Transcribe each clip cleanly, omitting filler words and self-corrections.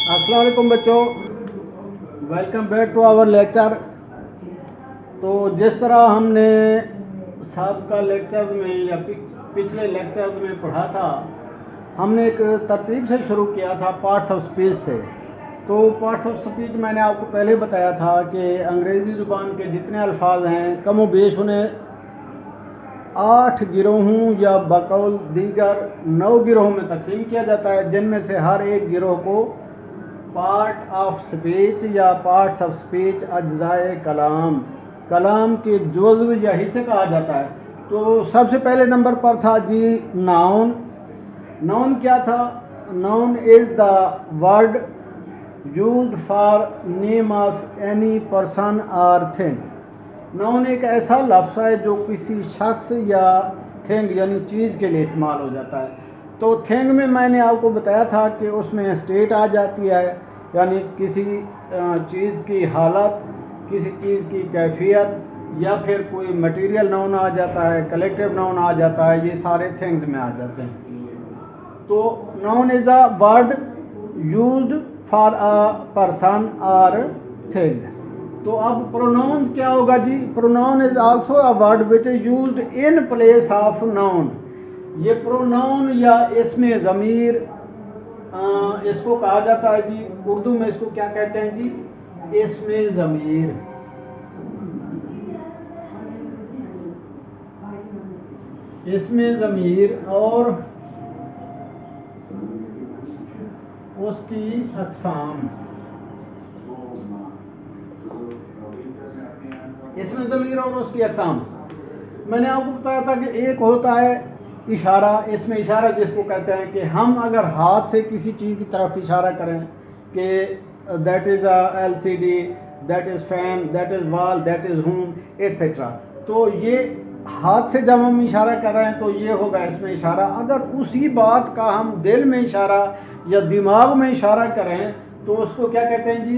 अस्सलाम वालेकुम बच्चों, welcome back to our lecture. तो जिस तरह हमने साबका लेक्चर में या पिछले लेक्चर में पढ़ा था, हमने एक तरतीब से शुरू किया था पार्ट्स ऑफ स्पीच से। तो पार्ट्स ऑफ स्पीच मैंने आपको पहले बताया था कि अंग्रेज़ी ज़ुबान के जितने अल्फाज हैं कम व बेश उन्हें 8 गिरोहों या बकौल दीगर 9 गिरोहों में तकसीम किया जाता है, जिनमें से हर एक गिरोह को पार्ट ऑफ स्पीच या पार्ट्स ऑफ स्पीच अज्जाए कलाम कलाम के जुज़्व या हिस्से कहा जाता है। तो सबसे पहले नंबर पर था जी नाउन। नाउन क्या था? Noun is the word used for name of any person और थिंग। नाउन एक ऐसा लफ्ज़ है जो किसी शख्स या थिंग यानी चीज़ के लिए इस्तेमाल हो जाता है। तो थिंग में मैंने आपको बताया था कि उसमें स्टेट आ जाती है, यानी किसी चीज़ की हालत, किसी चीज़ की कैफियत, या फिर कोई मटेरियल नाउन आ जाता है, कलेक्टिव नाउन आ जाता है, ये सारे थिंग्स में आ जाते हैं। तो noun is a word used for a person और थिंग। तो अब प्रोनाउन क्या होगा जी? Pronoun is also a word which is used in place of noun. ये प्रोनाउन या इसमें ज़मीर इसको कहा जाता है जी। उर्दू में इसको क्या कहते हैं जी? इसमें ज़मीर। इसमें ज़मीर और उसकी अक़साम। इसमें ज़मीर और उसकी अक़साम मैंने आपको बताया था कि एक होता है इशारा। इसमें इशारा जिसको कहते हैं कि हम अगर हाथ से किसी चीज़ की तरफ इशारा करें कि that is a LCD, that is fan, that is wall, that is home, etcetera. तो ये हाथ से जब हम इशारा कर रहे हैं तो ये होगा इसमें इशारा। अगर उसी बात का हम दिल में इशारा या दिमाग में इशारा करें तो उसको क्या कहते हैं जी?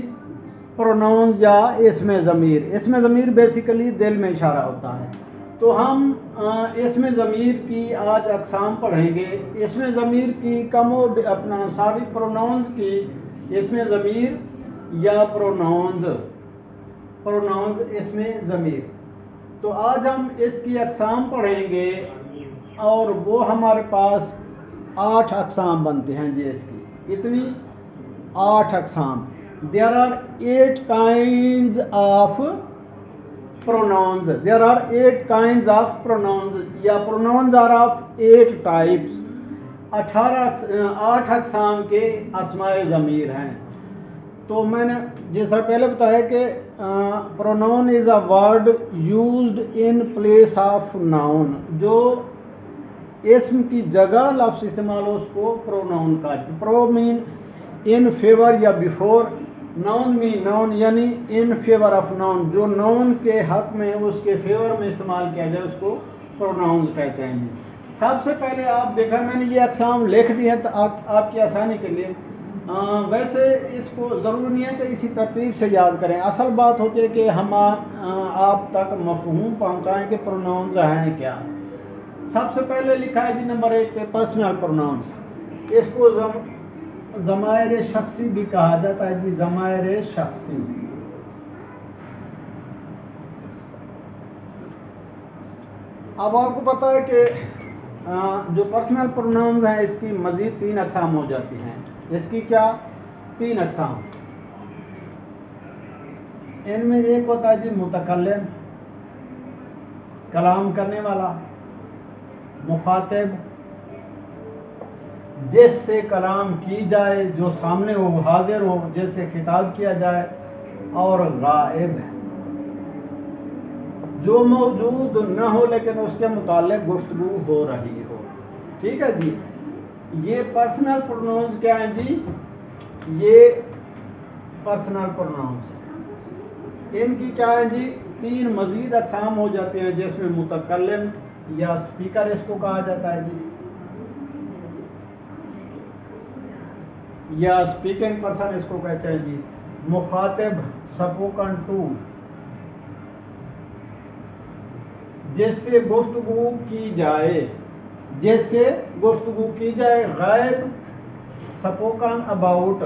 प्रोनाउंस या इसमें ज़मीर। इसमें ज़मीर बेसिकली दिल में इशारा होता है। तो हम इसमें ज़मीर की आज अक़साम पढ़ेंगे। इसमें ज़मीर की अपना सारी प्रोनाउंस की इसमें ज़मीर या प्रोनाउंस इसमें ज़मीर। तो आज हम इसकी अक़साम पढ़ेंगे और वो हमारे पास 8 अक़साम बनते हैं जी। इसकी इतनी 8 अक़साम। There are 8 kinds of pronouns. There are 8 kinds of pronouns या pronouns are of 8 types. 8 अक़साम के अस्माए ज़मीर हैं। तो मैंने जिस तरह पहले बताया कि pronoun is a word used in place of noun. जो इसम की जगह लफ्ज़ इस्तेमाल हो उसको प्रोनाउन कहा जाता है। प्रो मीन इन फेवर या बिफोर, नाउन मीन नाउन यानी इन फेवर ऑफ नाउन। जो नाउन के हक में उसके फेवर में इस्तेमाल किया जाए उसको प्रोनाउंस कहते हैं जी। सबसे पहले आप देखा मैंने ये अक़साम लिख दी है तो आपकी आसानी के लिए। वैसे इसको ज़रूरी नहीं है कि इसी तरतीब से याद करें। असल बात होती है कि हम आप तक मफ़हूम पहुँचाएँ कि प्रोनाउंस हैं क्या। सबसे पहले लिखा है जी नंबर 1 पे पर्सनल प्रोनाउंस। इसको ज़मायर शख्सी भी कहा जाता है जी। ज़मायर शख्सी। अब आपको पता है कि जो पर्सनल प्रोनाउंस हैं इसकी मज़ीद 3 अक़साम हो जाती हैं। इसकी क्या 3 अक़साम? इनमें एक होता है जी मुतकल्लिम, कलाम करने वाला, मुखातिब, जिससे कलाम की जाए, जो सामने हो, हाजिर हो, जिससे खिताब किया जाए, और गायब, जो मौजूद न हो लेकिन उसके मुताल्लिक़ गुफ्तगू हो रही हो। ठीक है जी। ये पर्सनल प्रोनाउंस क्या हैं जी? ये पर्सनल प्रोनाउंस इनकी क्या है जी? 3 मज़ीद अक़साम हो जाते हैं, जिसमें मुतकल्लिम या स्पीकर इसको कहा जाता है जी, या स्पीकिंग पर्सन इसको कहते हैं जी। मुखातिब स्पोकन टू, जिससे गुफ्तगू की जाए, जिससे गुफ्तगू की जाए। गायब स्पोकन अबाउट,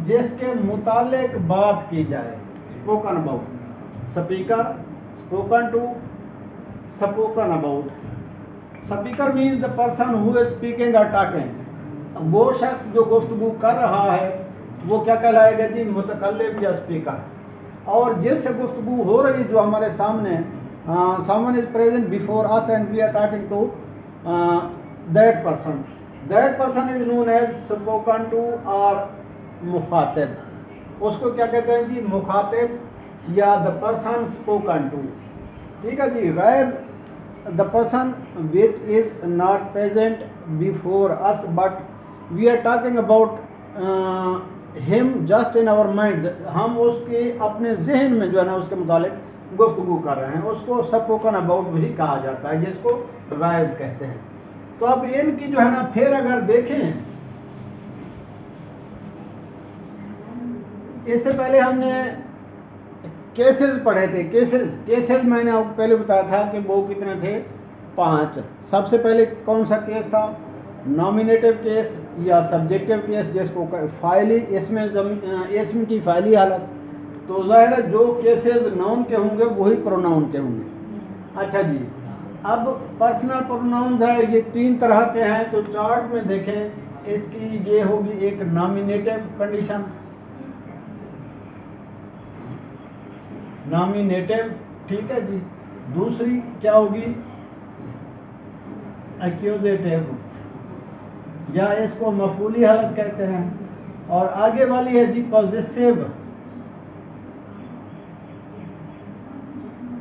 जिसके मुतालिक बात की जाए, spoken about. Speaker, spoken to, spoken about. Speaker means the person who is speaking और टॉकिंग। वो शख्स जो गुफ्तगू कर रहा है वो क्या कहलाएगा जी, मुतकल्लिम या स्पीकर। और जिससे गुफ्तगू हो रही जो हमारे सामने, someone is present before us and we are talking to that person, that person is known as spoken to और मुखातिब। उसको क्या कहते हैं जी, मुखातिब या द पर्सन स्पोकन टू। ठीक है जी। गैब, the person which is not present before us but we are talking about him just in our mind. हम उसके अपने जहन में जो है ना उसके मुतालिक गुफ्तगू कर रहे हैं, उसको स्पोकन अबाउट भी कहा जाता है, जिसको गायब कहते हैं। तो अब इनकी जो है ना फिर अगर देखें, इससे पहले हमने केसेस पढ़े थे। केसेस मैंने आपको पहले बताया था कि वो कितने थे, 5। सबसे पहले कौन सा केस था, नॉमिनेटिव केस या सब्जेक्टिव केस, जिसको फाइली इसम की फाइली हालत। तो ज़ाहिर है जो केसेस नाउन के होंगे वही प्रोनाउन के होंगे। अच्छा जी, अब पर्सनल प्रोनाउंस है, ये 3 तरह के हैं। तो चार्ट में देखें, इसकी ये होगी एक नॉमिनेटिव कंडीशन, नॉमिनेटिव, ठीक है जी। दूसरी क्या होगी, एक्यूजेटिव या इसको मफूली हालत कहते हैं। और आगे वाली है जी पॉजिटिव,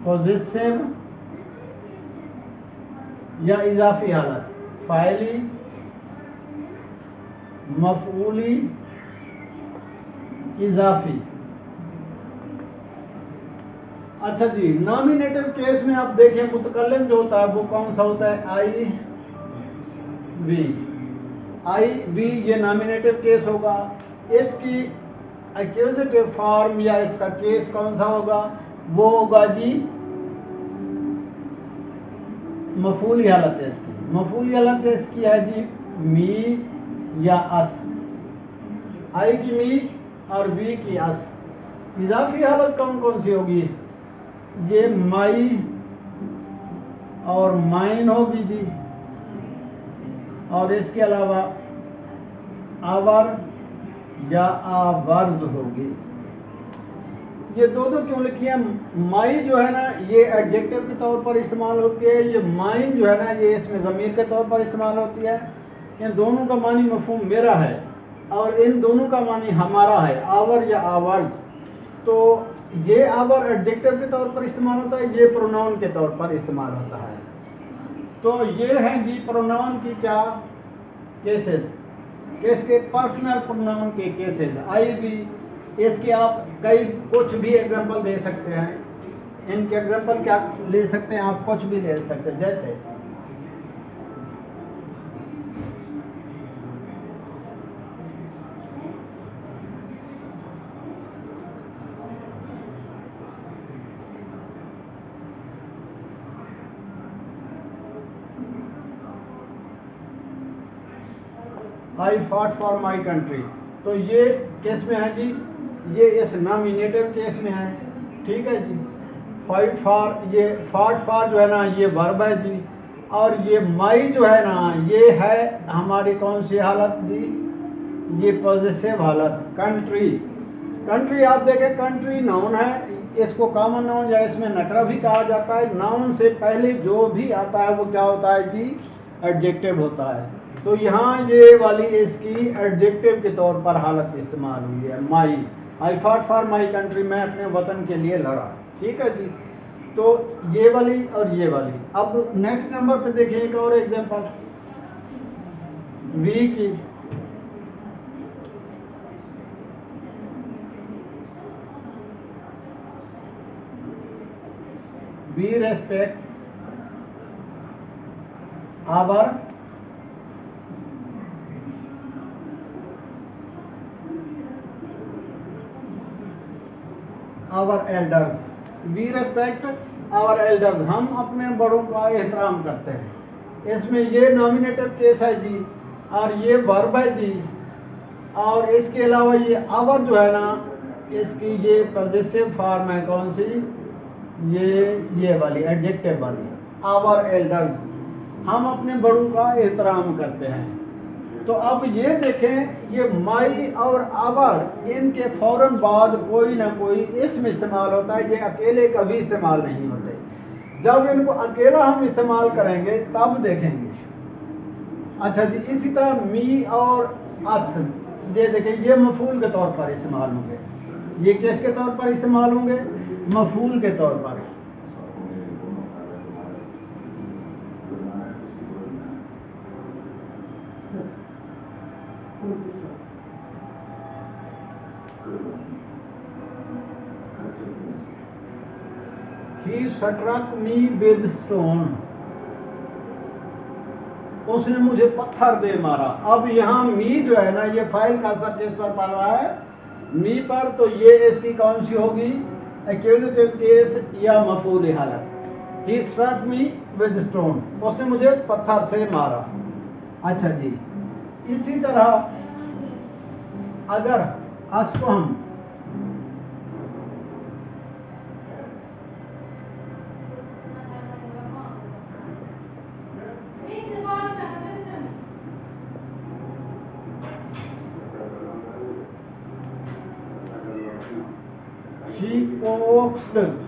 पॉजिटिव या इजाफी हालत, फाइली, मफूली, इजाफी। अच्छा जी, नॉमिनेटिव केस में आप देखें मुतकल्लिम जो होता है वो कौन सा होता है, आई वी, ये नॉमिनेटिव केस होगा। इसकी एक्यूजेटिव फॉर्म या इसका केस कौन सा होगा, वो होगा जी मफूली हालत। इसकी मफूली हालत इसकी है जी मी या अस, आई की मी और वी की अस। इजाफी हालत कौन कौन सी होगी, ये माई और माइन होगी जी, और इसके अलावा आवर या आवर्ज होगी। ये दो क्यों लिखी है, माई जो है ना ये एडजेक्टिव के तौर पर इस्तेमाल होती है, ये माइन जो है ना ये इसमें ज़मीर के तौर पर इस्तेमाल होती है। इन दोनों का मानी मफहूम मेरा है और इन दोनों का मानी हमारा है, आवर या आवर्ज। तो ये आवर एडजेक्टिव के तौर पर इस्तेमाल होता है, ये प्रोनाउन के तौर पर इस्तेमाल होता है। तो ये हैं जी प्रोनाउन की क्या केसेस, किसके, पर्सनल प्रोनाउन के केसेस। आई भी, इसके आप कई कुछ भी एग्जांपल दे सकते हैं। इनके एग्जांपल क्या ले सकते हैं आप, कुछ भी ले सकते हैं। जैसे आई फॉट फॉर माई कंट्री, तो ये किस में है जी, ये इस नॉमिनेटिव केस में है। ठीक है जी। फाइट फॉर, ये फॉट फॉर जो है ना ये वर्ब है जी, और ये माई जो है ना ये है हमारी कौन सी हालत जी, ये पॉजिटिव हालत। कंट्री, कंट्री आप देखें कंट्री नाउन है, इसको कॉमन नाउन या इसमें नकरा भी कहा जाता है। नाउन से पहले जो भी आता है वो क्या होता है जी, एडजेक्टिव होता है। तो यहाँ ये वाली इसकी एडजेक्टिव के तौर पर हालत इस्तेमाल हुई है, माई। आई फॉट फॉर माई कंट्री, मैं अपने वतन के लिए लड़ा। ठीक है जी। तो ये वाली और ये वाली। अब नेक्स्ट नंबर पे देखिए एक और एग्जांपल, वी की। We respect our elders, we respect our elders, हम अपने बड़ों का एहतराम करते हैं। इसमें ये नॉमिनेटिव केस है जी, और ये वर्ब है जी, और इसके अलावा ये आवर जो है ना, इसकी ये पॉजिटिव फॉर्म है कौन सी, ये वाली एडजेक्टिव वाली, आवर एल्डर्स, हम अपने बड़ों का एहतराम करते हैं। तो अब ये देखें, ये माई और आवर, इनके फौरन बाद कोई ना कोई इसम इस्तेमाल होता है, ये अकेले कभी इस्तेमाल नहीं होते। जब इनको अकेला हम इस्तेमाल करेंगे तब देखेंगे। अच्छा जी, इसी तरह मी और अस, ये देखें, ये मफूल के तौर पर इस्तेमाल होंगे। ये किसके तौर पर इस्तेमाल होंगे, मफूल के तौर पर। He struck me with stone, उसने मुझे पत्थर दे मारा। अब यहाँ मी जो है ना, ये फाइल का सब किस पर पड़ रहा है, मी पर, तो ये इसकी कौन सी होगी, एक्यूजेटिव केस या मफूल हालत। He struck me with stone, उसने मुझे पत्थर से मारा। अच्छा जी, इसी तरह अगर अस को हम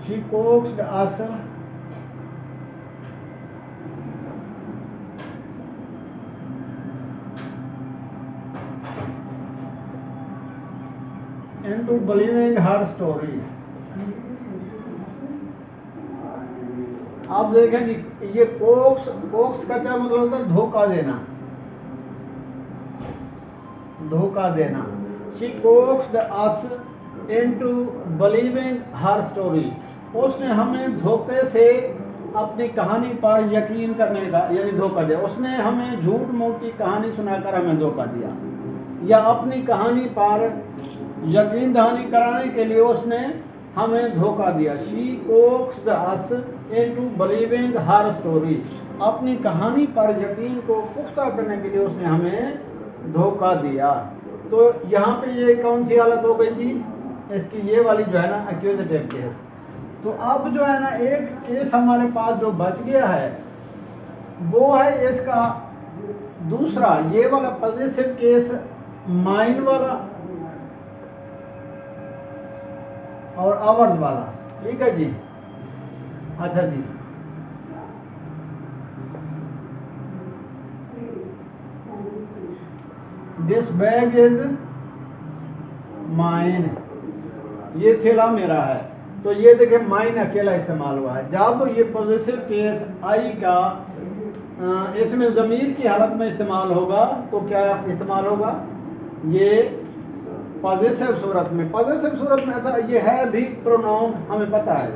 she coaxed us into believing her story। आप देखें जी, ये कोक्स का क्या मतलब होता है, धोखा देना, धोखा देना। She coaxed us into believing her story, उसने हमें धोखे से अपनी कहानी पर यकीन करने का, यानी धोखा दिया। उसने हमें झूठ मूठ की कहानी सुनाकर हमें धोखा दिया, या अपनी कहानी पर यकीन दहानी कराने के लिए उसने हमें धोखा दिया। She coaxed us into believing her story, अपनी कहानी पर यकीन को पुख्ता करने के लिए उसने हमें धोखा दिया। तो यहाँ पे ये कौन सी हालत हो गई जी, इसकी ये वाली जो है ना, एक्यूजेटिव केस। तो अब जो है ना, एक केस हमारे पास जो बच गया है वो है इसका दूसरा, ये वाला पॉजिटिव केस, माइन वाला और आवर्स वाला। ठीक है जी। अच्छा जी, दिस बैग इज माइन, ये थैला मेरा है। तो ये देखिए, माइन अकेला इस्तेमाल हुआ है। जब ये पॉजिटिव केस आई का इसमें ज़मीर की हालत में इस्तेमाल होगा तो क्या इस्तेमाल होगा, ये पॉजिटिव सूरत में। पॉजिटिव सूरत में, अच्छा ये है भी प्रोनाउन, हमें पता है,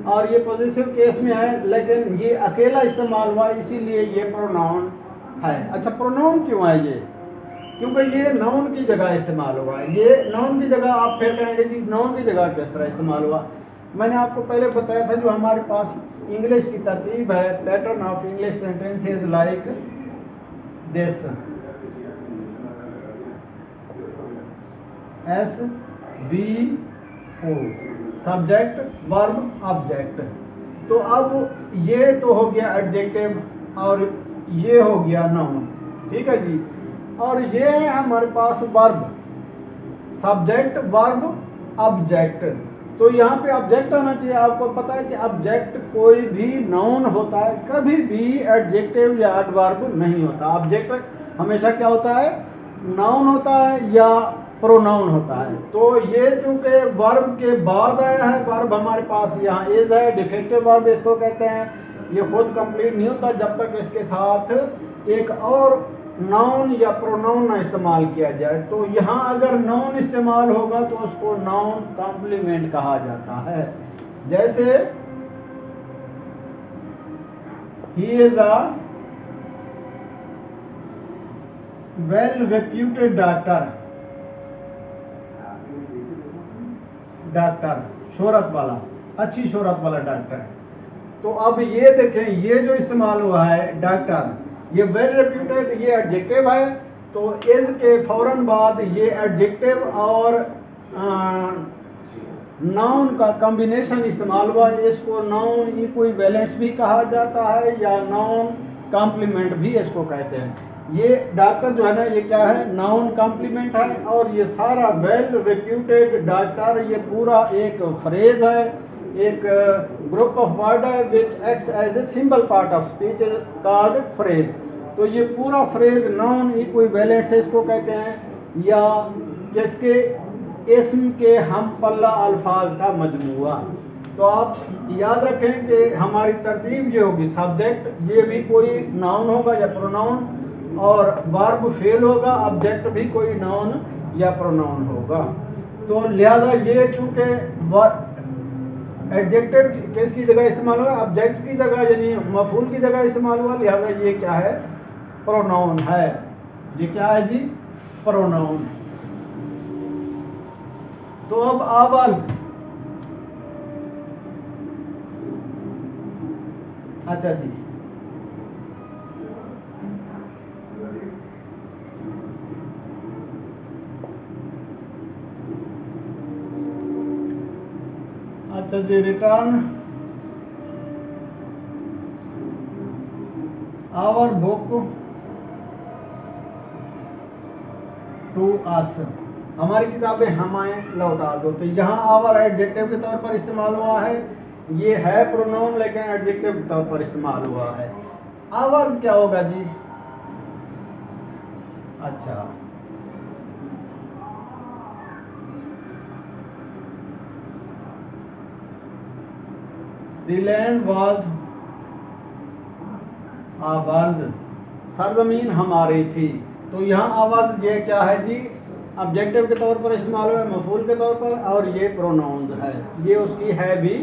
और ये पॉजिटिव केस में है, लेकिन ये अकेला इस्तेमाल हुआ, इसीलिए ये प्रोनाउन है। अच्छा, प्रोनाउन क्यों है ये, क्योंकि ये नाउन की जगह इस्तेमाल हुआ है। ये नाउन की जगह, आप फिर कहेंगे जी नाउन की जगह किस तरह इस्तेमाल हुआ। मैंने आपको पहले बताया था, जो हमारे पास इंग्लिश की तरतीब है, pattern of English sentences like this, SVO, subject verb object. तो अब ये तो हो गया एडजेक्टिव और ये हो गया नाउन, ठीक है जी। और ये है हमारे पास वर्ब, सब्जेक्ट वर्ब ऑब्जेक्ट। तो यहाँ पे ऑब्जेक्ट आना चाहिए। आपको पता है कि ऑब्जेक्ट कोई भी नाउन होता है, कभी भी एडजेक्टिव या एडवर्ब नहीं होता। ऑब्जेक्ट हमेशा क्या होता है, नाउन होता है या प्रोनाउन होता है। तो ये चूंकि वर्ब के बाद आया है, वर्ब हमारे पास यहाँ इज है, डिफेक्टिव वर्ब इसको कहते हैं। ये खुद कंप्लीट नहीं होता जब तक इसके साथ एक और नाउन या प्रोनाउन ना इस्तेमाल किया जाए। तो यहाँ अगर नाउन इस्तेमाल होगा तो उसको नाउन कॉम्प्लीमेंट कहा जाता है। जैसे he is a well reputed doctor, doctor शोहरत वाला, अच्छी शोहरत वाला डॉक्टर। तो अब ये देखें, ये जो इस्तेमाल हुआ है डॉक्टर, ये वेल रेप्यूटेड, ये एडजेक्टिव है, तो इज के फौरन बाद ये एडजेक्टिव और नाउन का कॉम्बिनेशन इस्तेमाल हुआ। इसको नाउन इक्विवेलेंस भी कहा जाता है या नाउन कॉम्प्लीमेंट भी इसको कहते हैं। ये डॉक्टर जो है ना, ये क्या है, नाउन कॉम्प्लीमेंट है। और ये सारा वेल रिप्यूटेड डॉक्टर, ये पूरा एक फ्रेज है, एक ग्रुप ऑफ वर्ड है which acts as a symbol part of speech is called phrase. तो ये पूरा फ्रेज नाउन इक्विवेलेंट से इसको कहते हैं, या किसके, इसम के हम पल्ला अल्फाज का मजमूआ। तो आप याद रखें कि हमारी तरतीब ये होगी, सब्जेक्ट ये भी कोई नाउन होगा या प्रोनाउन, और वर्ब फेल होगा, ऑब्जेक्ट भी कोई नाउन या प्रोनाउन होगा। तो लिहाजा ये चूंकि एडजेक्टिव किसकी जगह इस्तेमाल हुआ, ऑब्जेक्ट की जगह यानी मफूल की जगह इस्तेमाल हुआ, लिहाजा ये क्या है, प्रोनाउन है। ये क्या है जी, प्रोनाउन। तो अब आवर्ज, अच्छा जी, अच्छा जी, return our book to us, हमारी किताबें हमें लौटा दो। तो यहाँ आवर एडजेक्टिव के तौर पर इस्तेमाल हुआ है, ये है प्रोनाउन लेकिन एडजेक्टिव के तौर पर इस्तेमाल हुआ है। आवर्स क्या होगा जी, अच्छा, द लैंड वाज आवर्स, सरजमीन हमारी थी। तो यहाँ आवाज ये क्या है जी, ऑब्जेक्टिव के तौर पर इस्तेमाल हुआ है, मफूल के तौर पर, और ये प्रोनाउन है, ये उसकी है भी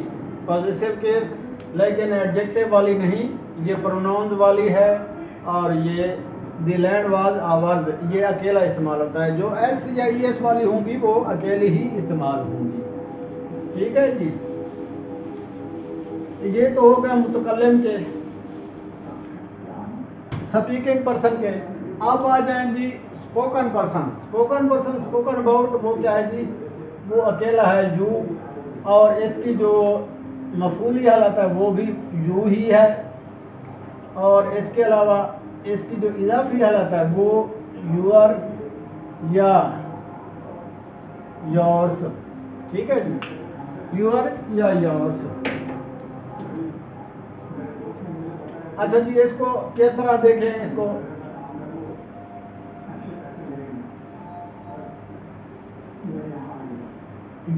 पॉजिटिव केस, लेकिन एडजेक्टिव वाली नहीं, ये प्रोनाउन वाली है। और ये द लैंड वाज आवर्स ये अकेला इस्तेमाल होता है, जो एस या ई एस वाली होंगी वो अकेली ही इस्तेमाल होंगी। ठीक है जी, ये तो हो गया मुतकल्लिम के, स्पीकिंग पर्सन के। अब आ जाएं जी spoken person. Spoken person, spoken about, वो क्या है जी, वो अकेला है, यू, और इसकी जो मफूली हालत है वो भी यू ही है, और इसके अलावा इसकी जो इजाफी हालत है वो यूर या योर्स। ठीक है जी, यूर या योर्स। अच्छा जी, इसको किस तरह देखें, इसको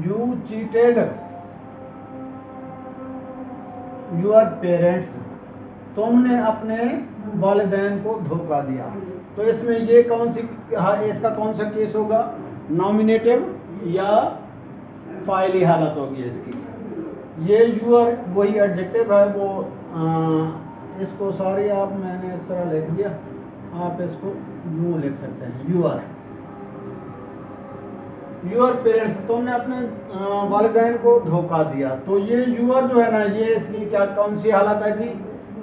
यू चीटेड यूर पेरेंट्स, तुमने अपने वालिदैन को धोखा दिया। तो इसमें ये कौन सी, इसका कौन सा केस होगा, नॉमिनेटिव या फाइली हालत होगी इसकी। ये यूर वही एडजेक्टिव है, वो इसको सॉरी आप, मैंने इस तरह लिख दिया, आप इसको यूं लिख सकते हैं, यूर पेरेंट्स, तुमने अपने वालिदैन को धोखा दिया। तो ये यूर जो है ना, ये इसकी क्या कौन सी हालत है जी,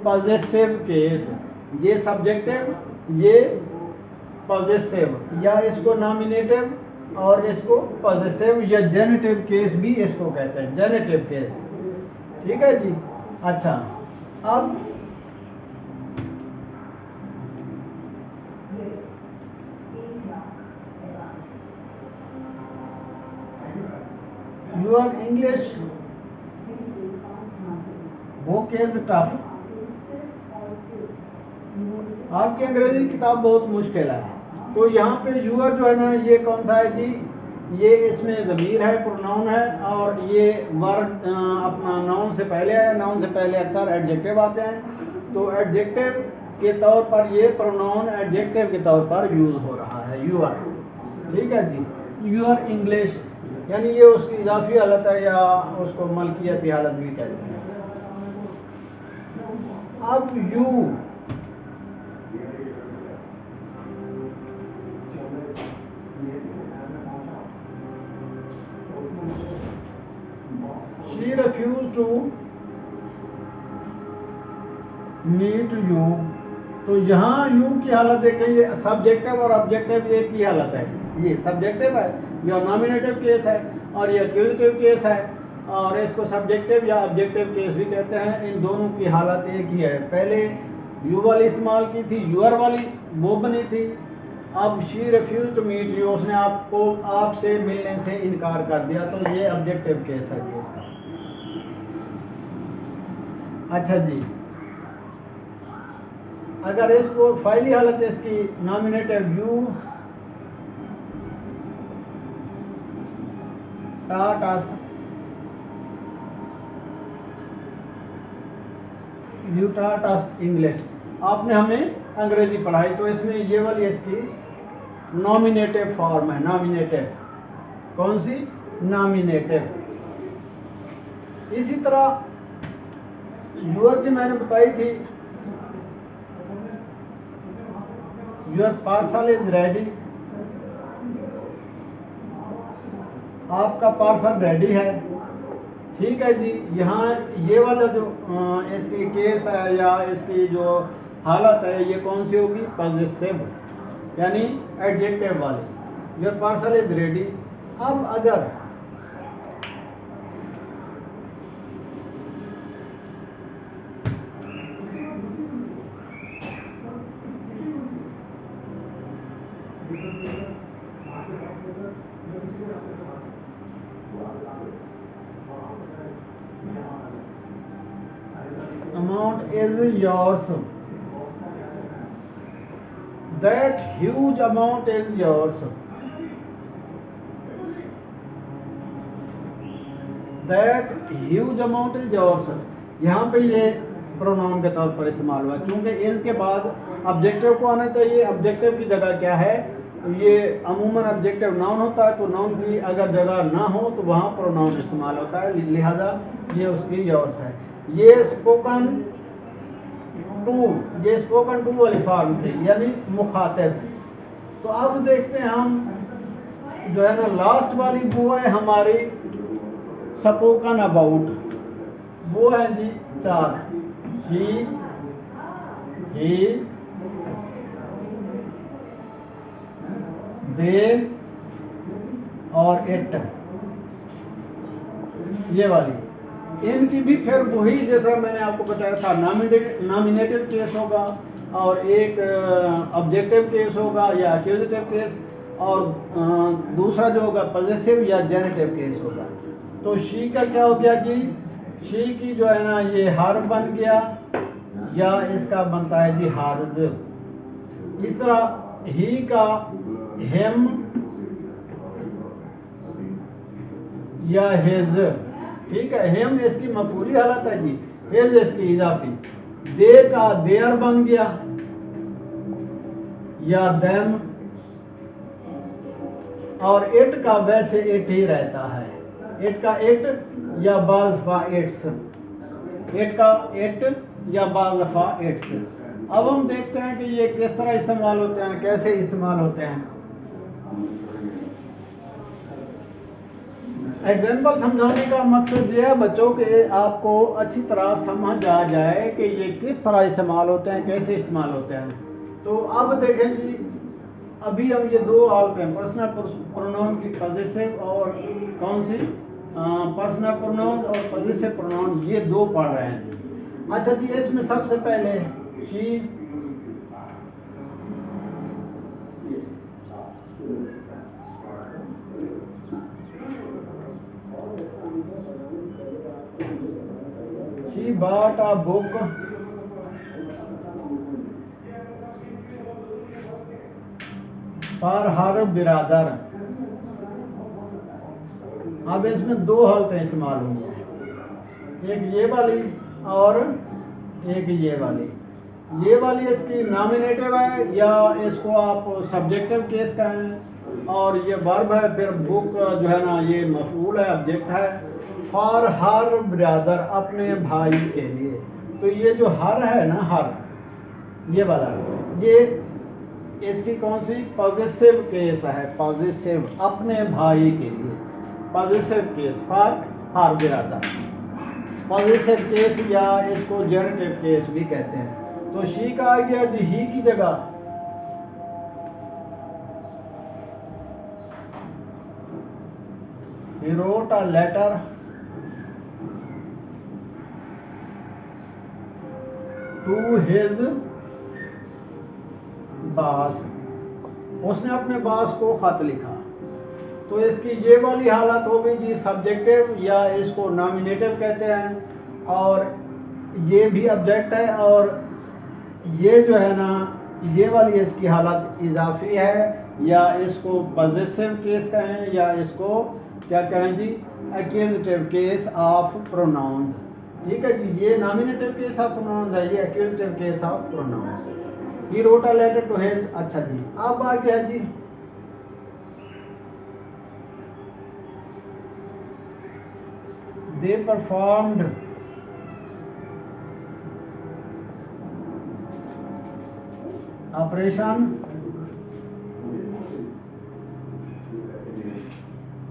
पॉजेसिव केस। ये सब्जेक्टिव, ये पॉजेसिव, या इसको नॉमिनेटिव और इसको पॉजेसिव या जेनेटिव केस भी इसको कहते हैं, जेनेटिव केस। ठीक है जी। अच्छा, अब your English book is tough, आपकी अंग्रेजी किताब बहुत मुश्किल है। तो यहाँ पे यूर जो है ना, ये कौन सा है जी, ये इसमें ज़मीर है, प्रोनाउन है, और ये वर्ड अपना नाउन से पहले है। नाउन से पहले अक्सर एडजेक्टिव आते हैं, तो एडजेक्टिव के तौर पर ये प्रोनाउन एडजेक्टिव के तौर पर यूज़ हो रहा है, यूर। ठीक है जी, यूर इंग्लिश, यानी ये उसकी इजाफी हालत है, या उसको मलकियती हालत भी कहते हैं। अब you, she refused to meet you, तो यहाँ यू की हालत देखें, ये सब्जेक्टिव और ऑब्जेक्टिव एक ही हालत है, ये सब्जेक्टिव है, यह नॉमिनेटिव केस है, और ये एक्यूजेटिव केस है, और इसको सब्जेक्टिव या ऑब्जेक्टिव केस भी कहते हैं। इन दोनों की हालत एक ही है। पहले यू वाली इस्तेमाल की थी, यूआर वाली वो बनी थी। अब she refuse to meet you, उसने आपसे मिलने से इनकार कर दिया, तो ये ऑब्जेक्टिव केस है जी इसका। अच्छा जी, अगर इसको फाइली हालत है इसकी, nominative you taught us, you taught us English, आपने हमें अंग्रेजी पढ़ाई, तो इसमें ये वाली इसकी नॉमिनेटिव फॉर्म है। नॉमिनेटिव कौन सी? नॉमिनेटिव। इसी तरह यूर की मैंने बताई थी, योर पार्सल इज रेडी, आपका पार्सल रेडी है। ठीक है जी, यहाँ ये वाला जो इसकी केस है या इसकी जो हालत है, ये कौन सी होगी? पॉजिटिव, यानी एडजेक्टिव वाली। Your parcel is ready. अब अगर amount is yours, that huge amount is yours, that huge amount is yours, यहाँ पे ये प्रोनाउन के तौर पर इस्तेमाल हुआ, क्योंकि इस के बाद ऑब्जेक्टिव को आना चाहिए। ऑब्जेक्टिव की जगह क्या है? ये अमूमन ऑब्जेक्टिव नाउन होता है, तो नाउन की अगर जगह ना हो तो वहाँ प्रोनाउन इस्तेमाल होता है, लिहाजा ये उसकी योर्स है। ये स्पोकन टू वाली फॉर्म थी, यानी मुखातिब। तो अब देखते हैं हम, जो है ना लास्ट वाली, वो है हमारी स्पोकन अबाउट। वो है जी 4, शी, ही, दे और इट, ये वाली। इनकी भी फिर वही जैसा मैंने आपको बताया था, नॉमिनेटिव केस होगा, और एक ऑब्जेक्टिव केस होगा या एक्यूजेटिव केस, और दूसरा जो होगा पॉजेसिव या जेनेटिव केस होगा। तो शी का क्या हो गया जी? शी की जो है ना ये हार्फ बन गया, या इसका बनता है जी हार्ज। इस तरह ही का हिम या हिज। ठीक है, हिम इसकी मफूली हालत है जी, हिज इसकी इजाफी। दे का देयर बन गया, या देम, और इट का वैसे इट ही रहता है, इट का इट या बाज दफा इट्स, इट का इट या बाज दफा इट्स। अब हम देखते हैं कि ये किस तरह इस्तेमाल होते हैं, कैसे इस्तेमाल होते हैं। एग्जाम्पल समझाने का मकसद ये है बच्चों के आपको अच्छी तरह समझ आ जाए कि ये किस तरह इस्तेमाल होते हैं, कैसे इस्तेमाल होते हैं। तो अब देखें जी, अभी हम ये दो हालतें, पर्सनल प्रोनाउन की पॉजिटिव और कौन सी पर्सनल प्रोनाउन और पॉजिटिव प्रोनाउन, ये दो पढ़ रहे हैं। अच्छा जी, इसमें सबसे पहले she bought a book for her brother। अब इसमें दो हालतें इस्तेमाल हुई हैं, एक ये वाली और एक ये वाली। ये वाली इसकी नॉमिनेटिव है, या इसको आप सब्जेक्टिव केस कहें, और ये वर्ब है। फिर बुक जो है ना ये मफूल है, ऑब्जेक्ट है। फॉर हर ब्रदर, अपने भाई के लिए। तो ये जो हर है ना, हर ये वाला, ये इसकी कौन सी? पॉजिटिव केस है, पॉजिटिव, अपने भाई के लिए। Positive case for her brother, positive case, या इसको जेनेटिव केस भी कहते हैं। तो शी का आ गया जी ही की जगह he wrote a letter to his boss, उसने अपने बॉस को खत लिखा। तो इसकी ये वाली हालत हो गई जी सब्जेक्टिव, या इसको नॉमिनेटिव कहते हैं, और ये भी ऑब्जेक्ट है, और ये जो है ना ये वाली इसकी हालत इजाफी है, या इसको पॉजिटिव केस कहें, या इसको क्या कहें जी एक्यूजिटिव केस ऑफ प्रोनाउंस। ठीक है जी, ये नॉमिनेटिव केस ऑफ प्रोनाउंस है, ये accusative case of pronouns. He wrote a letter to his. अच्छा जी, अब आ गया जी they performed operation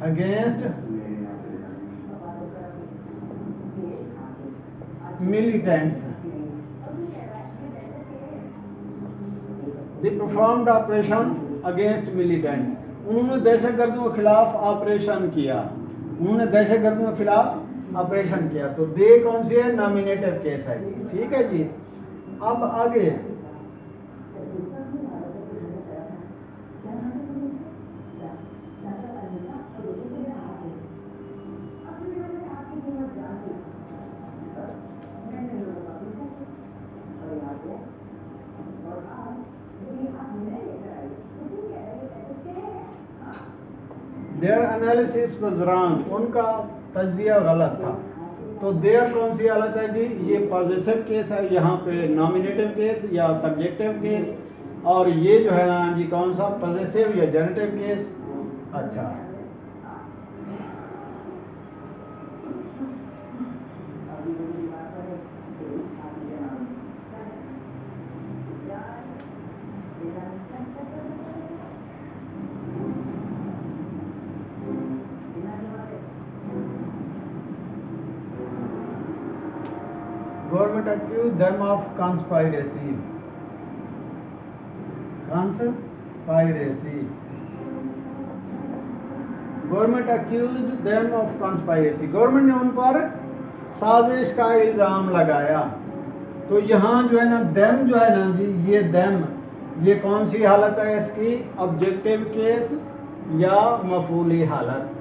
against militants, they performed operation against militants, उन्होंने दहशतगर्दों के खिलाफ ऑपरेशन किया, उन्होंने दहशतगर्दों के खिलाफ ऑपरेशन किया। तो दे कौन सी है, नॉमिनेटिव केस है जी। ठीक है जी, अब आगे देयर एनालिसिस वाज रॉन्ग, उनका तज्जिया गलत था। तो देयर कौन सी हालत है जी, ये पॉजिटिव केस है, यहाँ पे नॉमिनेटिव केस या सब्जेक्टिव केस, और ये जो है ना जी कौन सा पॉजिटिव या जेनेटिव केस। अच्छा, government accused them of conspiracy, government accused them of conspiracy, government ने उन पर साजिश का इल्जाम लगाया। तो यहाँ जो है ना them जो है ना जी, ये them ये कौन सी हालत है इसकी, ऑब्जेक्टिव केस या मफूली हालत।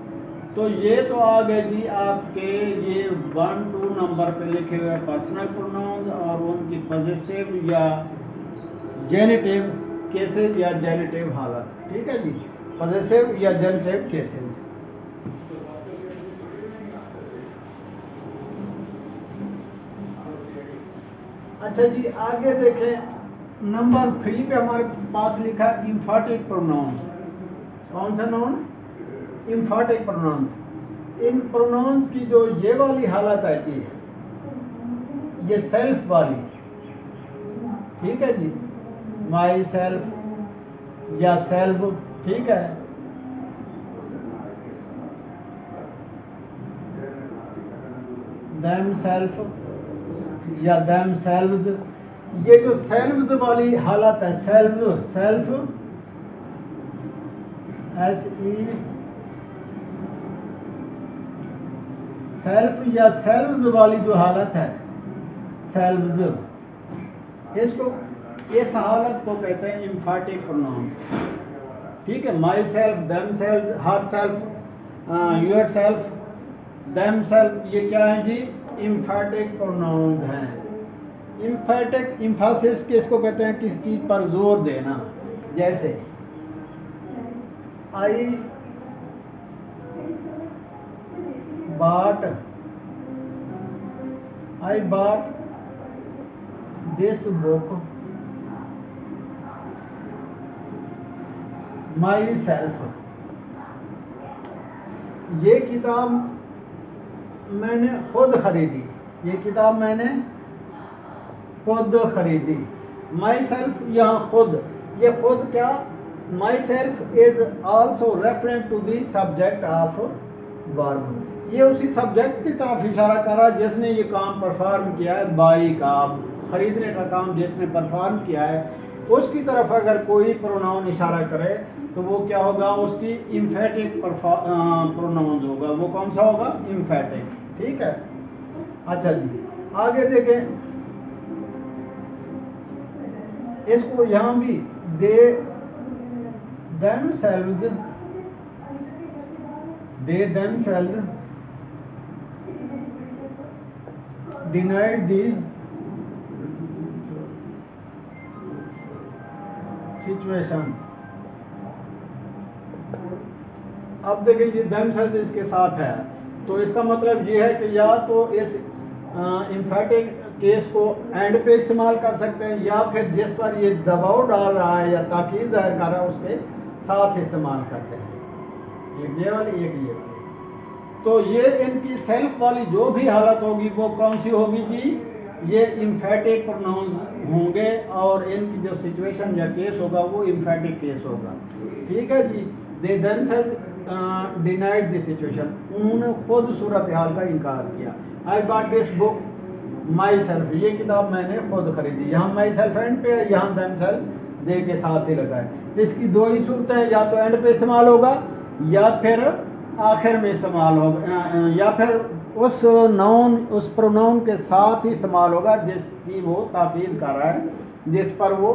तो ये तो आ गए जी आपके ये 1-2 नंबर पे लिखे हुए पर्सनल प्रोनाउंस और उनकी पॉजिटिव या जेनेटिव केसेस या जेनेटिव हालत। ठीक है जी, पॉजिटिव या जेनेटिव केसेस। अच्छा जी, आगे देखें नंबर 3 पे हमारे पास लिखा इंफाटिक प्रोनाउंस। कौन सा नाउन, इंफाटिक प्रोनाउंस। इन प्रोनाउंस की जो ये वाली हालत है जी, ये सेल्फ वाली, ठीक है जी, माई सेल्फ या सेल्फ, ठीक है, देम सेल्फ या देम सेल्व्स, ये जो सेल्व्स वाली हालत है, सेल्फ SE सेल्फ या सेल्व्स वाली जो हालत है, सेल्व्स, इसको इस हालत को कहते हैं इंफाटिक प्रोनाउंस। ठीक है, my self, them self, her self, your self, them self, ये क्या है जी, इंफाटिक प्रोनाउंस हैं। इंफाटिक, इंफासिस किसको कहते हैं, किसी चीज पर जोर देना। जैसे आई bought this book myself, ये किताब मैंने खुद खरीदी, ये किताब मैंने खुद खरीदी। माई सेल्फ यहाँ खुद, ये खुद क्या, myself is also referent to the subject of verb, ये उसी सब्जेक्ट की तरफ इशारा कर रहा है जिसने ये काम परफॉर्म किया है, बाई का। खरीदने का काम जिसने परफॉर्म किया है उसकी तरफ अगर कोई प्रोनाउन इशारा करे तो वो क्या होगा, उसकी इम्फेटिक प्रोनाउन होगा। वो कौन सा होगा, इम्फेटिक। ठीक है। अच्छा जी, आगे देखें, इसको यहां भी दे themselves denied the situation। अब देखिए जी, themselves इसके साथ है, तो इसका मतलब ये है कि या तो इस इम्फेटिक केस को एंड पे इस्तेमाल कर सकते हैं, या फिर जिस पर ये दबाव डाल रहा है या ताकीद जाहिर कर रहा है उसके साथ इस्तेमाल करते हैं। एक ये वाली, एक ये वाली। तो ये इनकी सेल्फ वाली जो भी हालत होगी वो कौन सी होगी जी, ये इम्फेटिक प्रोनाउंस होंगे, और इनकी जो सिचुएशन या केस होगा वो इम्फेटिक केस होगा। ठीक है जी। दे themselves डिनाइड द सिचुएशन, उन्होंने खुद सूरत हाल का इनकार किया। I bought this book my self, ये किताब मैंने खुद खरीदी। यहाँ माई सेल्फ एंड पे, यहाँ themselves दे के साथ ही लगा है। इसकी दो ही सूरतें, या तो एंड पे इस्तेमाल होगा या फिर आखिर में इस्तेमाल होगा, या फिर उस नाउन, उस प्रोनाउन के साथ ही इस्तेमाल होगा जिसकी वो ताकीद कर रहा है, जिस पर वो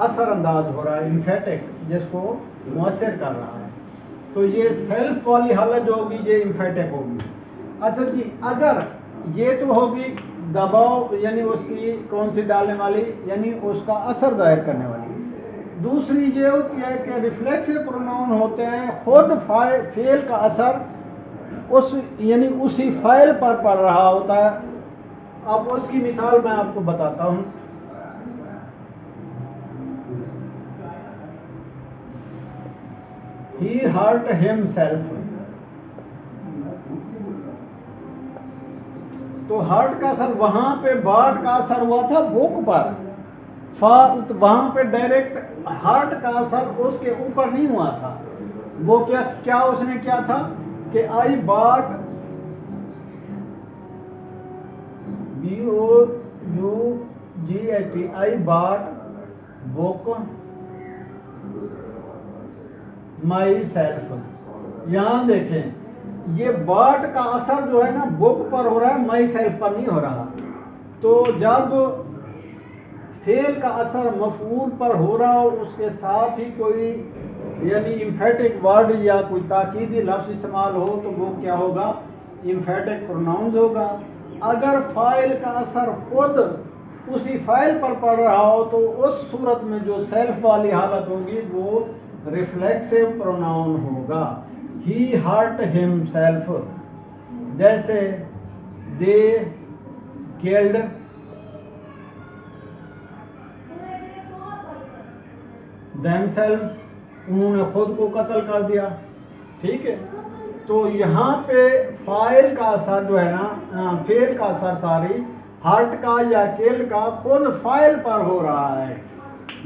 असरअंदाज हो रहा है, इम्फेटिक, जिसको मुअस्सिर कर रहा है। तो ये सेल्फ वाली हालत जो होगी ये इम्फेटिक होगी। अच्छा जी, अगर ये तो होगी दबाव, यानी उसकी कौन सी डालने वाली, यानी उसका असर जाहिर करने वाली। दूसरी ये होती है कि रिफ्लेक्सिव प्रोनाउन होते हैं, खुद फेल का असर उस, यानी उसी फाइल पर पड़ रहा होता है। अब उसकी मिसाल मैं आपको बताता हूं। He hurt himself, तो हर्ट का असर वहां पे, बाट का असर हुआ था बुक पर, वहां पे डायरेक्ट हर्ट का असर उसके ऊपर नहीं हुआ था। वो क्या क्या उसने क्या था कि आई बाट, BOUGHT, आई बाट बुक माई सेल्फ। यहां देखें, ये बाट का असर जो है ना बुक पर हो रहा है, माई सेल्फ पर नहीं हो रहा। तो जब फेल का असर मफूल पर हो रहा हो, उसके साथ ही कोई यानी इम्फेटिक वर्ड या कोई ताकीदी लफ्ज़ इस्तेमाल हो, तो वो क्या होगा, इम्फेटिक प्रोनाउंस होगा। अगर फाइल का असर खुद उसी फाइल पर पड़ रहा हो, तो उस सूरत में जो सेल्फ वाली हालत होगी वो रिफ्लेक्सिव प्रोनाउन होगा। ही हर्ट हिमसेल्फ, जैसे दे किल्ड themselves, उन्होंने खुद को कत्ल कर दिया। ठीक है। तो यहाँ पे फाइल का असर जो है ना, फेल का असर सारी हर्ट का या किल का खुद फाइल पर हो रहा है।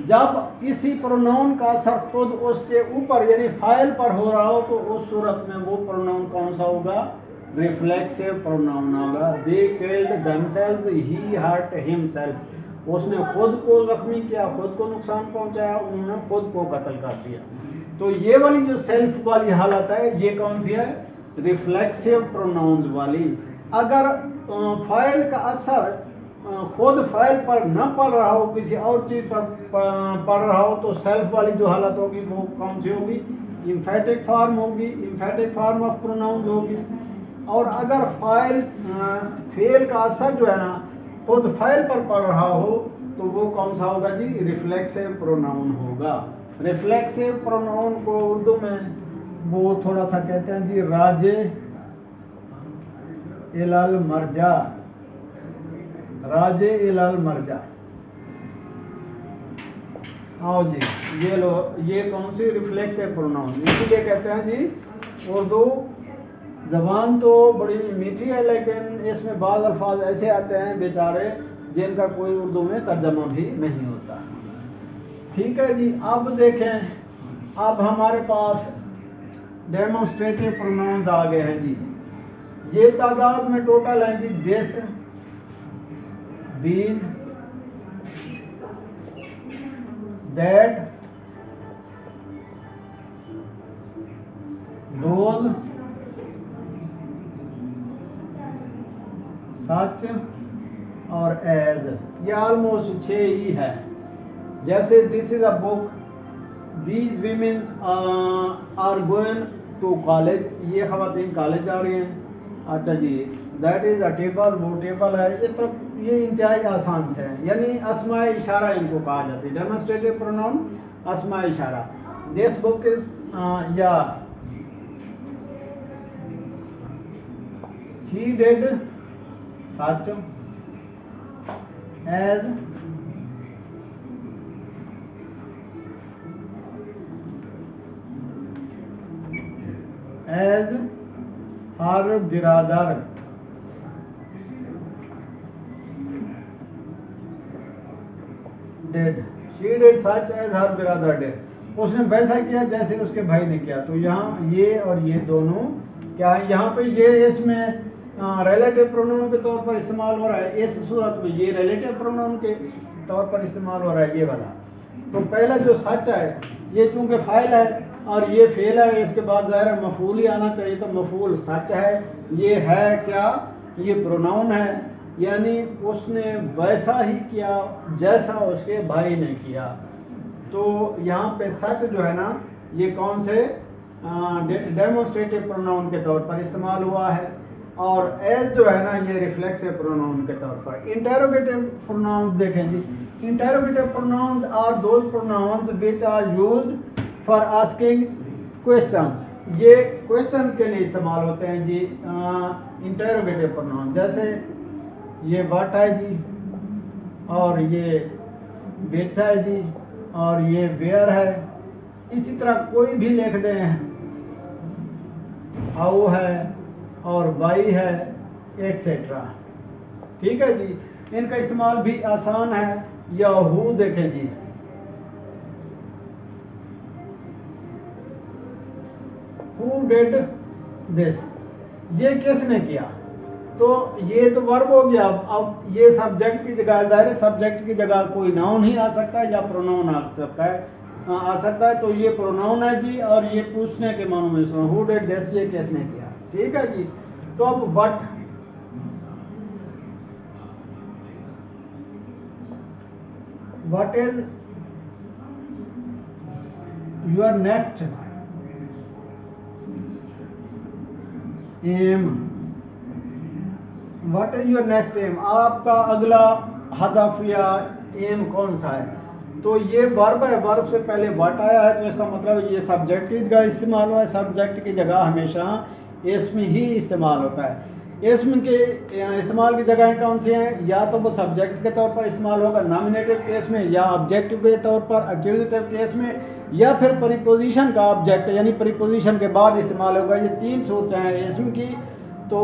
जब किसी प्रोनाउन का असर खुद उसके ऊपर यानी फाइल पर हो रहा हो, तो उस सूरत में वो प्रोनाउन कौन सा होगा, रिफ्लेक्सिव प्रोनाउन होगा। They killed themselves, he hurt himself, उसने खुद को जख्मी किया, खुद को नुकसान पहुंचाया, उन्होंने खुद को कत्ल कर दिया। तो ये वाली जो सेल्फ वाली हालत है ये कौन सी है, रिफ्लेक्सिव प्रोनाउंस वाली। अगर फाइल का असर खुद फाइल पर न पड़ रहा हो, किसी और चीज पर पड़ रहा हो, तो सेल्फ वाली जो हालत होगी वो कौन सी होगी, इम्फेटिक फॉर्म होगी, इम्फेटिक फॉर्म ऑफ प्रोनाउंस होगी। और अगर फाइल फेल का असर जो है ना खुद फाइल पर पड़ रहा हो, तो वो कौन सा होगा जी, रिफ्लेक्सिव प्रोनाउन होगा। रिफ्लेक्सिव प्रोनाउन को उर्दू में वो थोड़ा सा कहते हैं जी राजे इलाल मरजा, राजे इलाल मरजा। आओ जी, ये लो, ये कौन सी रिफ्लेक्सिव प्रोनाउन, इसीलिए कहते हैं जी उर्दू जबान तो बड़ी मीठी है, लेकिन इसमें बाज़ अल्फाज ऐसे आते हैं बेचारे जिनका कोई उर्दू में तर्जमा भी नहीं होता। ठीक है जी। अब देखें, अब हमारे पास डेमोन्स्ट्रेटिव प्रोनाउंस आ गए हैं जी। ये तादाद में टोटल है जी this, these, that, those, such और एज। ये ऑलमोस्ट 6 ही है। जैसे this is a book, these womens are going to college, ये खवातीन कॉलेज जा रही हैं। अच्छा जी, दैट इज अ टेबल, वो टेबल है। इस तरह ये इंतहाई आसान है, यानी अस्माए इशारा इनको कहा जाता है। डेमोन्स्ट्रेटिव प्रोनाउन अस्माए इशारा। दिस बुक इज या she did, such, as, as her brother, did, she did such as her brother did. उसने वैसा किया जैसे उसके भाई ने किया। तो यहाँ ये और ये दोनों क्या है, यहाँ पे ये इसमें रिलेटिव प्रोनाउन के तौर पर इस्तेमाल हो रहा है। इस सूरत में ये रिलेटिव प्रोनाउन के तौर पर इस्तेमाल हो रहा है, ये वाला। तो पहला जो सच है, ये चूंकि फाइल है और ये फेल है, इसके बाद ज़ाहिर है मफूल ही आना चाहिए। तो मफूल सच है। ये है क्या, ये प्रोनाउन है, यानी उसने वैसा ही किया जैसा उसके भाई ने किया। तो यहाँ पे सच जो है ना, ये कौन से डेमोन्स्ट्रेटिव प्रोनाउन के तौर पर इस्तेमाल हुआ है, और एज जो है ना, ये रिफ्लेक्सिव प्रोनाउन के तौर पर। इंटेरोगेटिव प्रोनाउंस देखें जी। Interrogative pronouns are those pronouns which are used for asking question. ये क्वेश्चन के लिए इस्तेमाल होते हैं जी इंटेरोगेटिव प्रोनाउन। जैसे ये व्हाट है जी, और ये विच है जी, और ये वेयर है। इसी तरह कोई भी लिख दें, हाउ है और वाई है, एक्सेट्रा। ठीक है जी, इनका इस्तेमाल भी आसान है। या हु देखें जी, हु डिड दिस, ये किसने किया। तो ये तो वर्ब हो गया। अब ये सब्जेक्ट की जगह, ज़ाहिर है सब्जेक्ट की जगह कोई नाउन ही आ सकता है या प्रोनाउन आ सकता है। तो ये प्रोनाउन है जी, और ये पूछने के मानों में सुना, हु डिड दिस, ये किसने किया। ठीक है जी। तो अब what is your next aim, what is your next aim, आपका अगला हदफ या एम कौन सा है। तो ये वर्ब है, वर्ब से पहले व्हाट आया है, तो इसका मतलब ये सब्जेक्ट की जगह इस्तेमाल हुआ है। सब्जेक्ट की जगह हमेशा इसम ही इस्तेमाल होता है। इसम के इस्तेमाल की जगह कौन सी हैं, या तो वो सब्जेक्ट के तौर पर इस्तेमाल होगा नॉमिनेटिव केस में, या ऑब्जेक्टिव के तौर पर एक्यूजेटिव केस में, या फिर प्रीपोजिशन का ऑब्जेक्ट यानी प्रीपोजिशन के बाद इस्तेमाल होगा। ये 3 सूरतें हैं इसम की। तो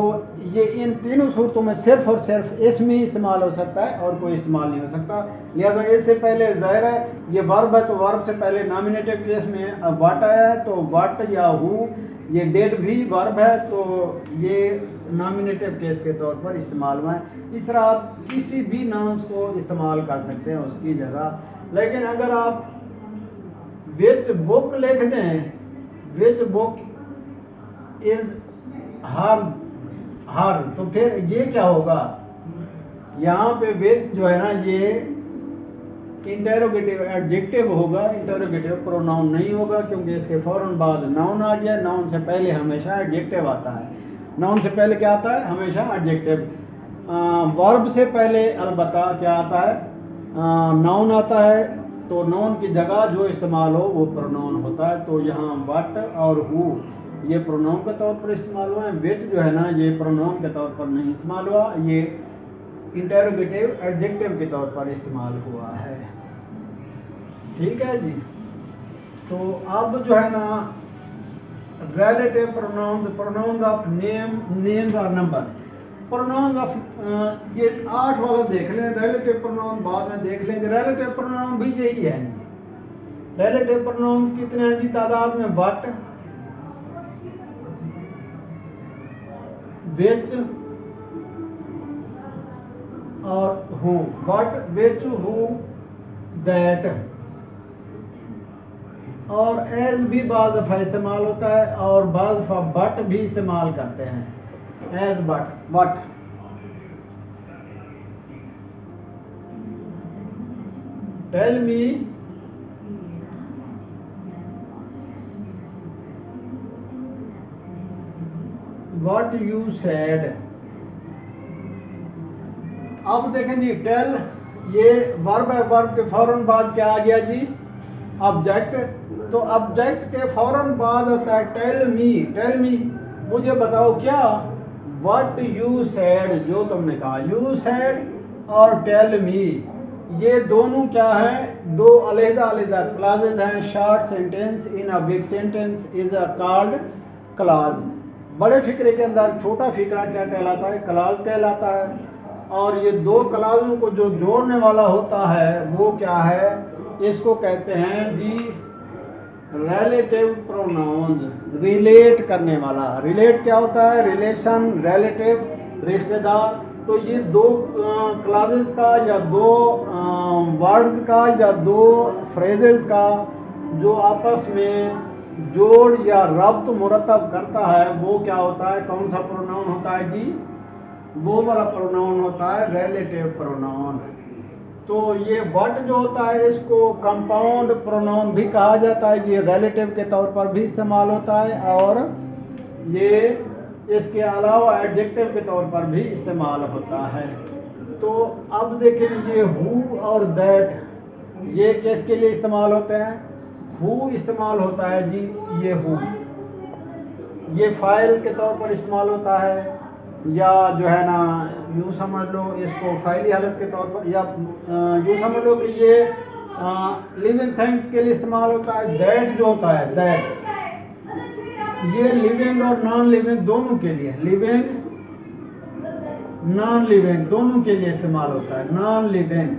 ये इन तीनों सूरतों में सिर्फ और सिर्फ इसम ही इस्तेमाल हो सकता है और कोई इस्तेमाल नहीं हो सकता। लिहाजा इससे पहले ज़ाहिर है ये वर्ब है, तो वर्ब से पहले नॉमिनेटिव केस में व्हाट आया है, तो व्हाट या हु। ये डेड भी वर्ब है, तो ये नॉमिनेटिव केस के तौर पर इस्तेमाल हुआ है। इस तरह आप किसी भी नाउन्स को इस्तेमाल कर सकते हैं उसकी जगह। लेकिन अगर आप विच बुक लिख दें, विच बुक इज हर, तो फिर ये क्या होगा, यहाँ पे विच जो है ना, ये इंटेरोगेटिव एडजेक्टिव होगा, इंटेरोगेटिव प्रोनाउन नहीं होगा, क्योंकि इसके फौरन बाद नाउन आ गया। नाउन से पहले हमेशा एडजेक्टिव आता है। नाउन से पहले क्या आता है, हमेशा एडजेक्टिव। वर्ब से पहले अलबत्ता क्या आता है, नाउन आता है। तो नाउन की जगह जो इस्तेमाल हो वो प्रोनाउन होता है। तो यहाँ व्हाट और हु ये प्रोनाउन के तौर पर इस्तेमाल हुआ है। विच जो है ना, ये प्रोनाउन के तौर पर नहीं इस्तेमाल हुआ, ये इंटेरोगेटिव एडजेक्टिव के तौर पर इस्तेमाल हुआ है। ठीक है जी। तो अब जो है ना, relative pronouns, pronouns of name, names और नंबर्स। प्रोनाउंस ऑफ ये 8 वाला देख लें, रिलेटिव प्रोनाउन बाद में देख लेंगे। रिलेटिव प्रोनाउन भी यही है। रिलेटिव प्रोनाउन कितने हैं जी तादाद में, व्हाट, विच और who. What, which, who, that. और एज भी बाज़ दफ़ा इस्तेमाल होता है और बाज़ दफ़ा बट भी इस्तेमाल करते हैं। As but tell me what you said. अब देखें जी, टेल ये वर्ब है, वर्ब के फौरन बाद क्या आ गया जी, ऑब्जेक्ट। तो ऑब्जेक्ट के फौरन बाद आता है टेल मी। टेल मी मुझे बताओ क्या, व्हाट यू सेड जो तुमने कहा। यू सेड और टेल मी ये दोनों क्या है, दो अलग अलग क्लासेज हैं। Short sentence in a big sentence is a called clause. बड़े फिक्रे के अंदर छोटा फिक्रा क्या कहलाता है, क्लाज कहलाता है। और ये दो क्लाजों को जो जोड़ने वाला होता है वो क्या है, इसको कहते हैं जी रिलेटिव प्रोनाउंस। रिलेट करने वाला। रिलेट क्या होता है, रिलेशन, रिलेटिव, रिश्तेदार। तो ये दो क्लासेस का या दो वर्ड्स का या दो फ्रेजेस का जो आपस में जोड़ या रब्त मुरतब करता है वो क्या होता है, कौन सा प्रोनाउन होता है जी, वो वाला प्रोनाउन होता है रिलेटिव प्रोनाउन। तो ये व्हाट जो होता है इसको कंपाउंड प्रोनाउन भी कहा जाता है। ये रिलेटिव के तौर पर भी इस्तेमाल होता है और ये इसके अलावा एडजेक्टिव के तौर पर भी इस्तेमाल होता है। तो अब देखें ये हु और दैट ये किसके लिए इस्तेमाल होते हैं। हु इस्तेमाल होता है जी, ये हु ये फाइल के तौर पर इस्तेमाल होता है, या जो है ना यूँ समझ लो इसको फाइली हालत के तौर पर, या यूँ समझ लो कि ये लिविंग थिंग्स के लिए इस्तेमाल होता है। दैट जो होता है दैट ये लिविंग और नॉन लिविंग दोनों के लिए, लिविंग नॉन लिविंग दोनों के लिए इस्तेमाल होता है, नॉन लिविंग।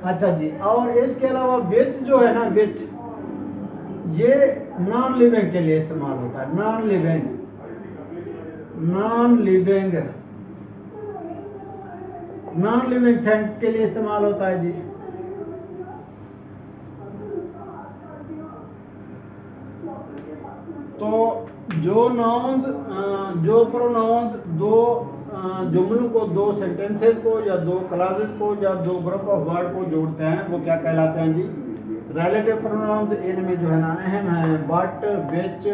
अच्छा जी, और इसके अलावा विच जो है ना, विच ये नॉन लिविंग के लिए इस्तेमाल होता है। Non living, non living, non living things के लिए इस्तेमाल होता है जी। तो जो नाउन्स जो प्रोनाउंस दो जुमलों को, दो सेंटेंसेस को या दो क्लासेस को या दो ग्रुप ऑफ वर्ड को जोड़ते हैं वो क्या कहलाते हैं जी, रिलेटिव प्रोनाउंस। इनमें जो है ना अहम है but, which,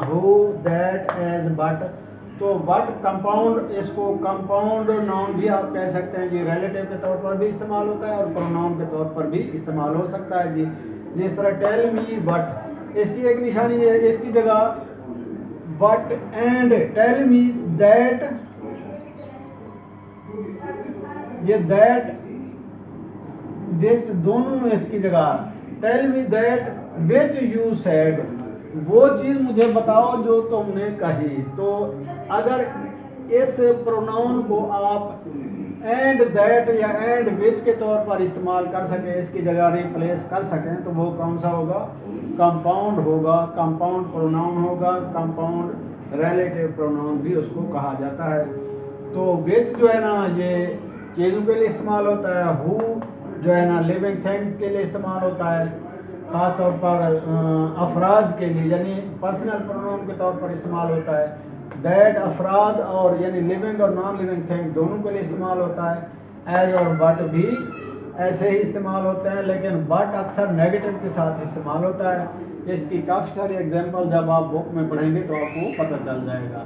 who, that, as, but. तो बट कंपाउंड, इसको कंपाउंड नाउन भी आप कह सकते हैं जी। रिलेटिव के तौर पर भी इस्तेमाल होता है और प्रोनाउन के तौर पर भी इस्तेमाल हो सकता है जी। जिस तरह टेल मी बट, इसकी एक निशानी है, इसकी जगह but and tell me that, ये दैट विच दोनों में इसकी जगह tell me that which you said, वो चीज मुझे बताओ जो तुमने कही। तो अगर इस प्रोनाउन को आप एंड दैट या एंड विच के तौर पर इस्तेमाल कर सकें, इसकी जगह रिप्लेस कर सकें, तो वो कौन सा होगा, कंपाउंड होगा, कंपाउंड प्रोनाउन होगा। कंपाउंड रिलेटिव प्रोनाउन भी उसको कहा जाता है। तो विच जो है ना ये चीज़ों के लिए इस्तेमाल होता है। हु जो है ना लिविंग थिंग्स के लिए इस्तेमाल होता है, ख़ास तौर पर अफराद के लिए, यानी पर्सनल प्रोनाउन के तौर पर इस्तेमाल होता है। दैट अफराद और यानी लिविंग और नॉन लिविंग थिंग दोनों के लिए इस्तेमाल होता है। एज और बट भी ऐसे ही इस्तेमाल होते हैं, लेकिन बट अक्सर नेगेटिव के साथ इस्तेमाल होता है। इसकी काफ़ी सारी एग्जांपल जब आप बुक में पढ़ेंगे तो आपको पता चल जाएगा।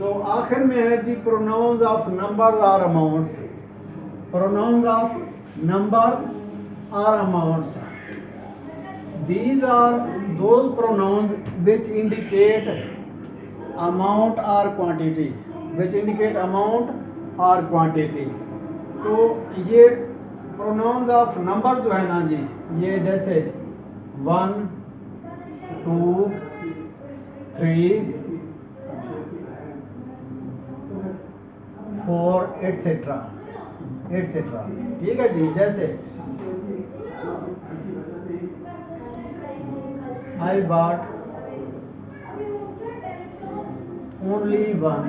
तो आखिर में है जी प्रोनाउंस ऑफ नंबर और अमाउंट्स। प्रोनाउंस ऑफ नंबर और amounts, these are those pronouns which indicate amount or quantity, which indicate amount or quantity। तो ये pronouns of number जो है ना जी, ये जैसे 1, 2, 3, 4 एटसेट्रा एटसेट्रा, ठीक है जी। जैसे I bought only one,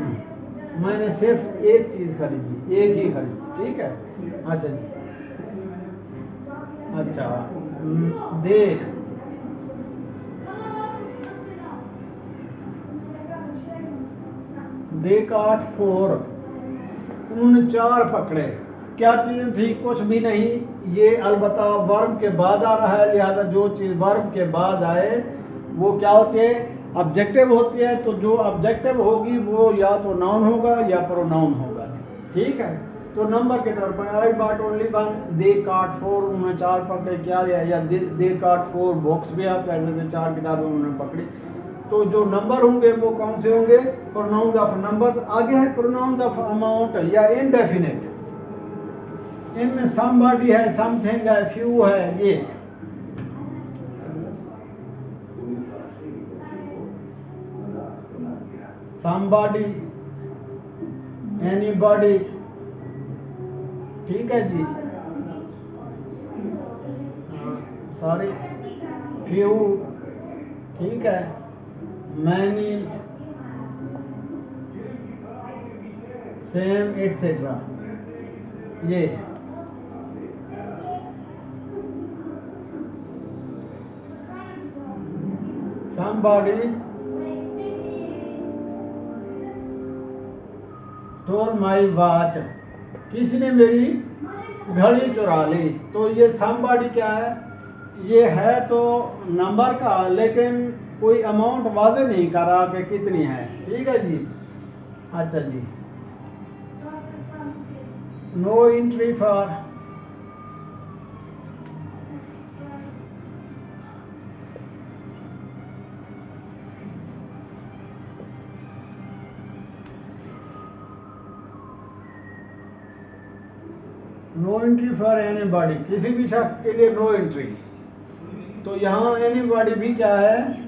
मैंने सिर्फ एक चीज खरीदी, एक ही खरीदी, ठीक है। अच्छा जी, अच्छा दे दे काट फोर, उन्होंने 4 पकड़े। क्या चीज़ थी? कुछ भी नहीं, ये अलबत्ता वर्ब के बाद आ रहा है, लिहाजा जो चीज़ वर्ब के बाद आए वो क्या होती है? ऑब्जेक्टिव होती है। तो जो ऑब्जेक्टिव होगी वो या तो नाउन होगा या प्रोनाउन होगा। ठीक है, तो नंबर के तौर पर आई बॉट ओनली वन, दे काट फोर, उन्होंने 4 पकड़े। क्या लिया? या दे काट फोर बुक्स भी आप कह सकते हैं, 4 किताबें उन्होंने पकड़ी। तो जो नंबर होंगे वो कौन से होंगे? Pronouns of number. आगे है प्रोनाउंस ऑफ अमाउंट या इनडेफिनेट। इनमें समबॉडी है, समथिंग है, फ्यू है। ये समबॉडी, एनीबॉडी, ठीक है जी, सॉरी, फ्यू, ठीक है, मैनी, सेम एटसेट्रा। ये somebody stole my watch, किसी ने मेरी घड़ी चुरा ली। तो ये somebody क्या है? ये है तो नंबर का, लेकिन कोई अमाउंट वाज़ेह नहीं कर रहा कि कितनी है। ठीक है जी। अच्छा जी, no entry for, no entry for anybody, किसी भी शख्स के लिए नो एंट्री। तो यहाँ एनीबॉडी भी क्या है?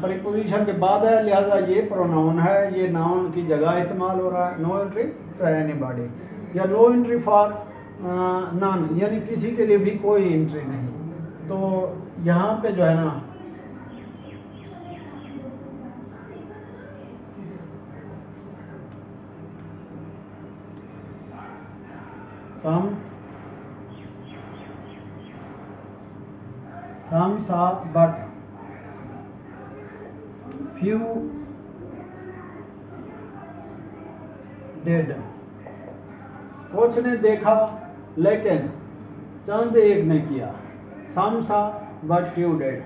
प्रीपोजिशन के बाद है, लिहाजा ये प्रोनाउन है, ये नाउन की जगह इस्तेमाल हो रहा है। नो एंट्री फॉर एनीबॉडी या नो एंट्री फॉर नन, यानी किसी के लिए भी कोई एंट्री नहीं। तो यहाँ पे जो है ना, some saw but few did, कुछ ने देखा लेकिन चंद एक ने किया। some saw but few did,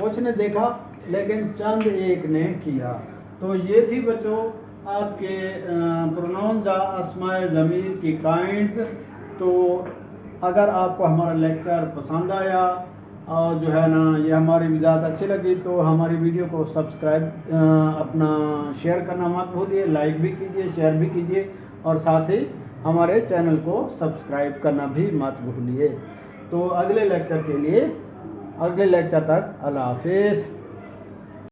कुछ ने देखा लेकिन चंद एक ने किया। तो ये थी बच्चों आपके प्रोनाउंस अस्माए ज़मीर की काइंड्स। तो अगर आपको हमारा लेक्चर पसंद आया और जो है ना ये हमारी वजाहत अच्छी लगी तो हमारी वीडियो को सब्सक्राइब अपना शेयर करना मत भूलिए, लाइक भी कीजिए, शेयर भी कीजिए और साथ ही हमारे चैनल को सब्सक्राइब करना भी मत भूलिए। तो अगले लेक्चर तक अल्लाह हाफिज़।